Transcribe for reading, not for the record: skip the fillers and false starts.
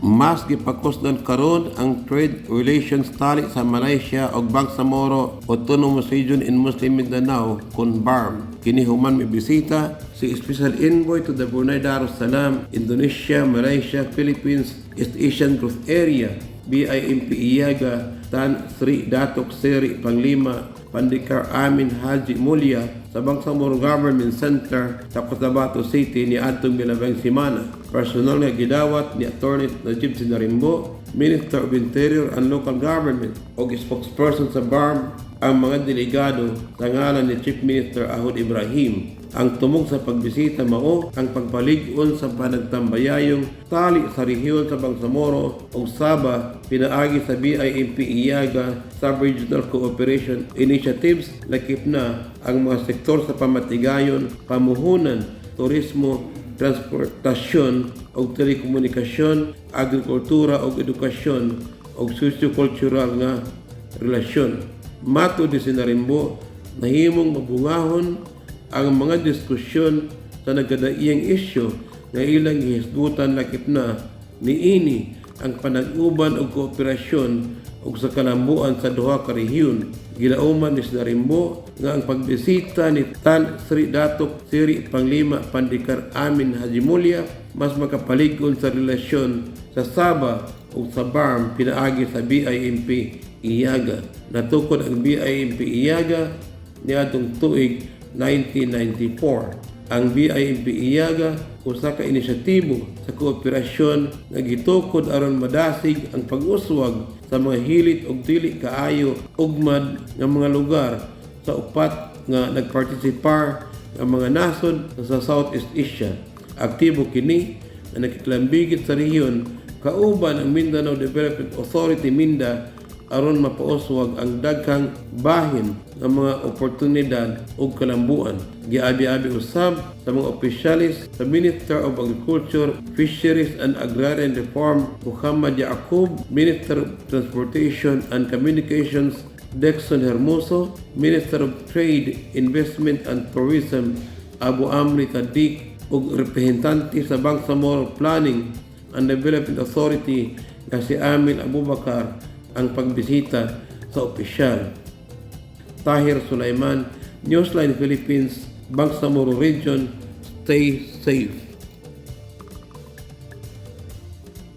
Mas gipakusdan karon ang trade relations tali sa Malaysia ug Bangsamoro Autonomous Region in Muslim Mindanao kun BARM. Kini human may bisita si Special Envoy to the Brunei Darussalam, Indonesia, Malaysia, Philippines, East Asian Growth Area, BIMP Iaga, Tan Sri Datuk Seri Panglima Pandikar Amin Haji Mulya sa Bangsamoro Government Center sa Cotabato City ni atong milabang simana. Personal nga gidawat ni Attorney Najib Sinarimbo, Minister of Interior and Local Government o spokesperson sa BARM ang mga delegado sa ngalan ni Chief Minister Ahod Ibrahim. Ang tumong sa pagbisita mao ang pagpalig-on sa panagtambayayong tali sa rehiyon sa Bangsamoro ug Sabah pinaagi sa BIMP Iaga Sub-Regional Cooperation Initiatives lakip na ang mga sektor sa pamatigayon, pamuhunan, turismo, transportasyon ug telekomunikasyon, agrikultura ug edukasyon ug socio-cultural nga relasyon. Mato di Sinarimbo, nahimong mabungahon ang mga diskusyon sa nagkadaiyang isyu nga ilang gihisgutan lakip na niini ang panag-uban og kooperasyon ug sa kalambuan sa duha ka rehiyon. Gilauman ni Sinarimbo nga ang pagbisita ni Tan Sri Datuk Seri Panglima Pandikar Amin Haji Mulya mas makapalig-on sa relasyon sa Sabah ug sa BARM pinaagi sa BIMP Iaga. Natukod ang BIMP Iaga niadtong tuig 1994. Ang BIMP Iaga usa ka inisyatibo sa kooperasyon nga gitukod aron madasig ang pag-uswag sa mga hilit ug dili kaayo ugmad nga mga lugar sa upat nga nagpartisipar nga mga nasod sa Southeast Asia. Aktibo kini nga nakiklambigit sa rehiyon kauban ang Mindanao Development Authority MINDA aron mapauswag ang daghang bahin ng mga oportunidad ug kalambuan. Giabi-abi usab sa mga opisyalis sa Minister of Agriculture, Fisheries and Agrarian Reform Muhammad Yaqub, Minister of Transportation and Communications Dexon Hermoso, Minister of Trade, Investment and Tourism Abu Amri Tadik ug representante sa Bangsamoro Planning and Development Authority nga si Amil Abubakar ang pagbisita sa opisyal. Tahir Sulaiman, Newsline Philippines, Bangsamoro Region. Stay safe.